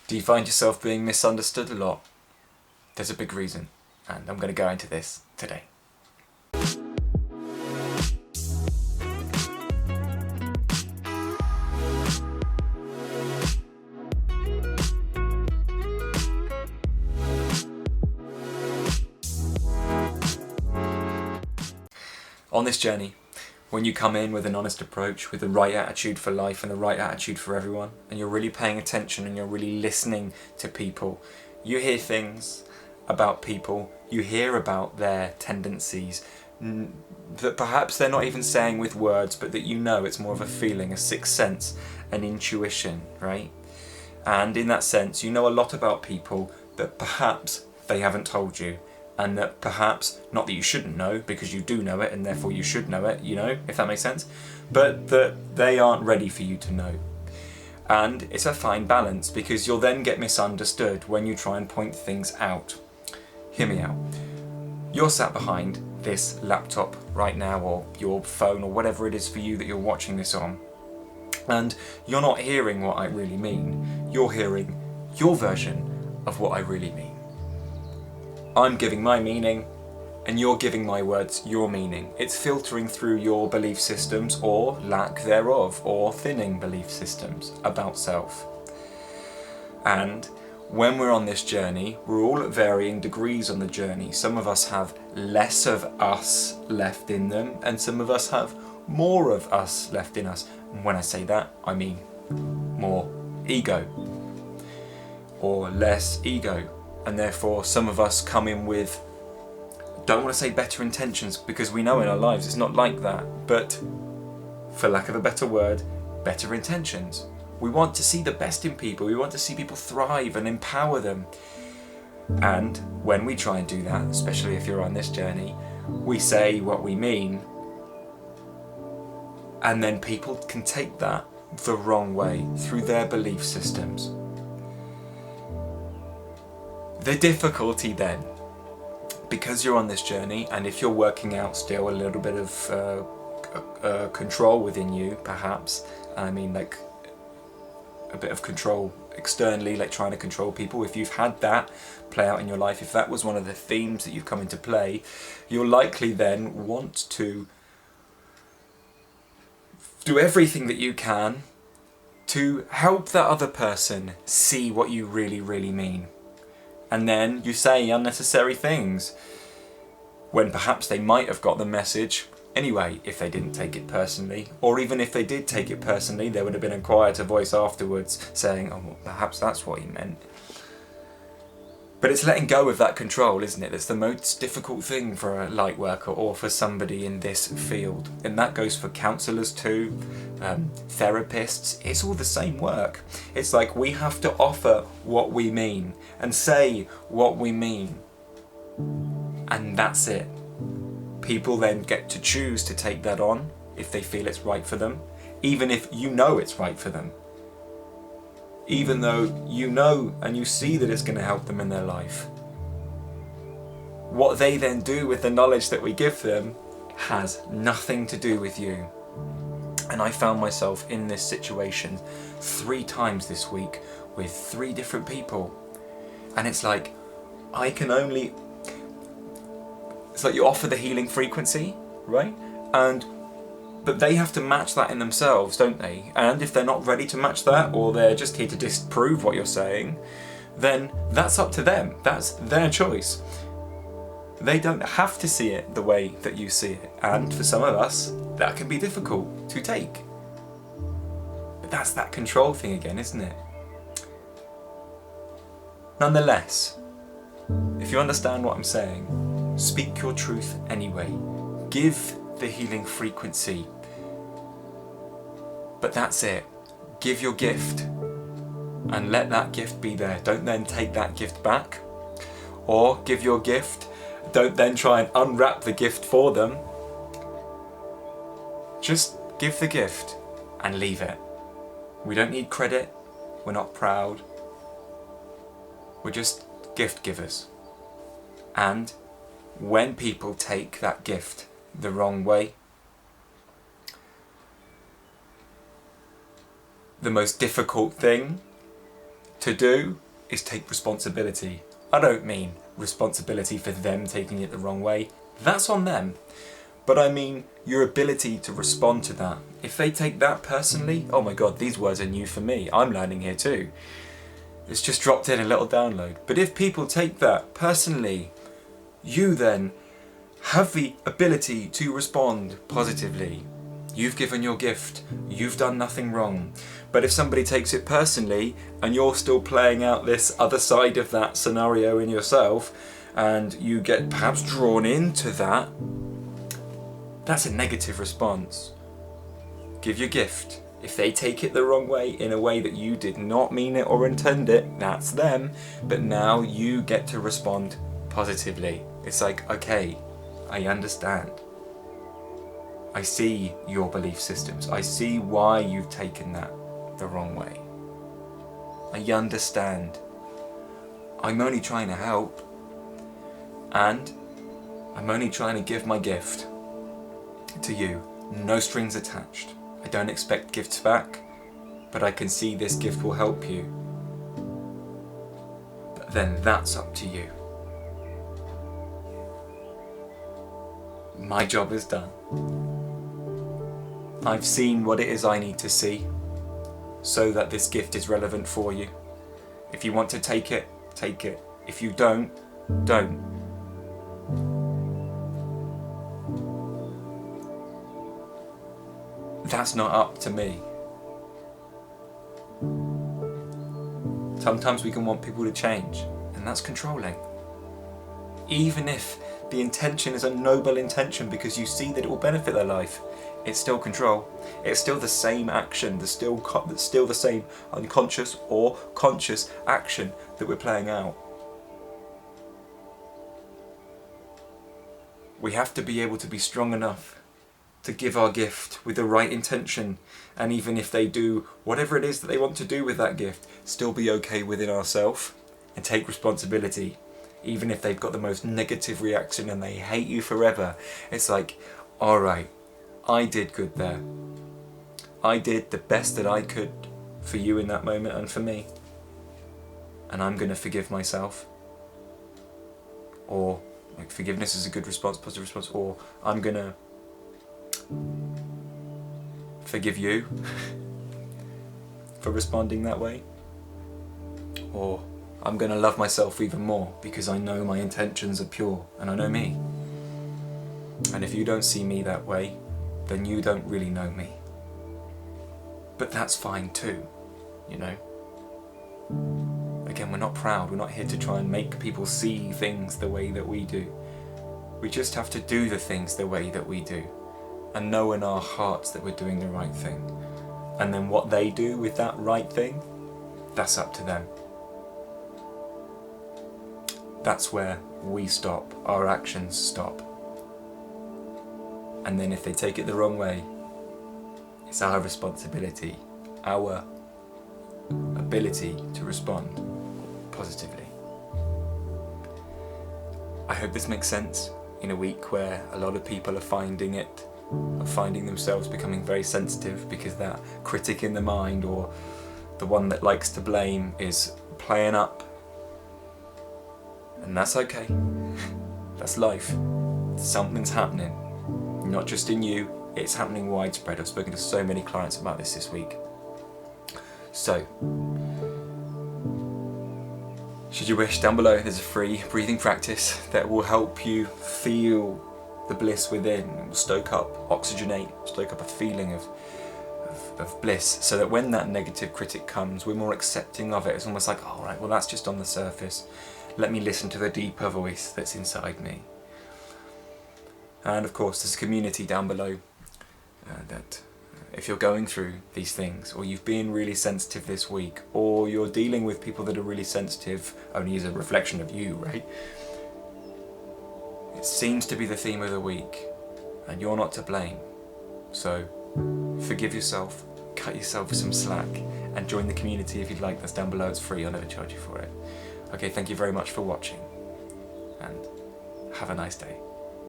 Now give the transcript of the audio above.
Do you find yourself being misunderstood a lot? There's a big reason, and I'm going to go into this today. On this journey, when you come in with an honest approach, with the right attitude for life and the right attitude for everyone, and you're really paying attention and you're really listening to people, you hear things about people, you hear about their tendencies that perhaps they're not even saying with words, but that you know it's more of a feeling, a sixth sense, an intuition, right? And in that sense, you know a lot about people that perhaps they haven't told you. And that perhaps, not that you shouldn't know, because you do know it and therefore you should know it, you know, if that makes sense, but that they aren't ready for you to know. And it's a fine balance, because you'll then get misunderstood when you try and point things out. Hear me out. You're sat behind this laptop right now, or your phone, or whatever it is for you that you're watching this on, and you're not hearing what I really mean. You're hearing your version of what I really mean. I'm giving my meaning, and you're giving my words your meaning. It's filtering through your belief systems, or lack thereof, or thinning belief systems about self. And when we're on this journey, we're all at varying degrees on the journey. Some of us have less of us left in them, and some of us have more of us left in us. And when I say that, I mean more ego, or less ego. And therefore some of us come in with, don't want to say better intentions, because we know in our lives it's not like that, but for lack of a better word, better intentions. We want to see the best in people, we want to see people thrive and empower them. And when we try and do that, especially if you're on this journey, we say what we mean, and then people can take that the wrong way through their belief systems. The difficulty then, because you're on this journey, and if you're working out still a little bit of control within you, perhaps, I mean like a bit of control externally, like trying to control people, if you've had that play out in your life, if that was one of the themes that you've come into play, you'll likely then want to do everything that you can to help that other person see what you really, really mean. And then you say unnecessary things when perhaps they might have got the message anyway if they didn't take it personally, or even if they did take it personally, there would have been a quieter voice afterwards saying, oh, well, perhaps that's what he meant. But it's letting go of that control, isn't it? That's the most difficult thing for a light worker or for somebody in this field. And that goes for counsellors too, therapists. It's all the same work. It's like we have to offer what we mean and say what we mean. And that's it. People then get to choose to take that on if they feel it's right for them, even if you know it's right for them. Even though you know and you see that it's going to help them in their life. What they then do with the knowledge that we give them has nothing to do with you. And I found myself in this situation 3 times this week with 3 different people. And it's like, it's like you offer the healing frequency, right? But they have to match that in themselves, don't they? And if they're not ready to match that, or they're just here to disprove what you're saying, then that's up to them. That's their choice. They don't have to see it the way that you see it. And for some of us, that can be difficult to take. But that's that control thing again, isn't it? Nonetheless, if you understand what I'm saying, speak your truth anyway. Give the healing frequency. But that's it. Give your gift and let that gift be there. Don't then take that gift back, or give your gift. Don't then try and unwrap the gift for them. Just give the gift and leave it. We don't need credit. We're not proud. We're just gift givers. And when people take that gift the wrong way, the most difficult thing To do is take responsibility. I don't mean responsibility for them taking it the wrong way. That's on them. But I mean your ability to respond to that. If they take that personally, oh my god, these words are new for me. I'm learning here too. It's just dropped in a little download. But if people take that personally, you then have the ability to respond positively. You've given your gift. You've done nothing wrong. But if somebody takes it personally and you're still playing out this other side of that scenario in yourself and you get perhaps drawn into that, that's a negative response. Give your gift. If they take it the wrong way, in a way that you did not mean it or intend it, that's them. But now you get to respond positively. It's like, okay, I understand. I see your belief systems. I see why you've taken that the wrong way. I understand. I'm only trying to help. And I'm only trying to give my gift to you. No strings attached. I don't expect gifts back, but I can see this gift will help you. But then that's up to you. My job is done. I've seen what it is I need to see so that this gift is relevant for you. If you want to take it, take it. If you don't, don't. That's not up to me. Sometimes we can want people to change, and that's controlling. Even if the intention is a noble intention because you see that it will benefit their life, it's still control. It's still the same action, it's still the same unconscious or conscious action that we're playing out. We have to be able to be strong enough to give our gift with the right intention, and even if they do whatever it is that they want to do with that gift, still be okay within ourselves and take responsibility. Even if they've got the most negative reaction and they hate you forever, it's like, alright, I did good there. I did the best that I could for you in that moment and for me. And I'm going to forgive myself. Or, like, forgiveness is a good response, positive response. Or, I'm going to forgive you for responding that way. Or, I'm going to love myself even more because I know my intentions are pure and I know me. And if you don't see me that way, then you don't really know me. But that's fine too, you know. Again, we're not proud. We're not here to try and make people see things the way that we do. We just have to do the things the way that we do and know in our hearts that we're doing the right thing. And then what they do with that right thing, that's up to them. That's where we stop, our actions stop. And then if they take it the wrong way, it's our responsibility, our ability to respond positively. I hope this makes sense in a week where a lot of people are finding themselves becoming very sensitive because that critic in the mind or the one that likes to blame is playing up. And that's okay. That's life. Something's happening. Not just in you, it's happening widespread. I've spoken to so many clients about this week. So, should you wish, down below there's a free breathing practice that will help you feel the bliss within. It will stoke up, oxygenate, stoke up a feeling of bliss, so that when that negative critic comes, we're more accepting of it. It's almost like, oh, right, well, that's just on the surface. Let me listen to the deeper voice that's inside me. And of course, there's a community down below that if you're going through these things, or you've been really sensitive this week, or you're dealing with people that are really sensitive, only as a reflection of you, right? It seems to be the theme of the week, and you're not to blame. So forgive yourself, cut yourself some slack, and join the community if you'd like. That's down below, it's free, I'll never charge you for it. Okay, thank you very much for watching, and have a nice day.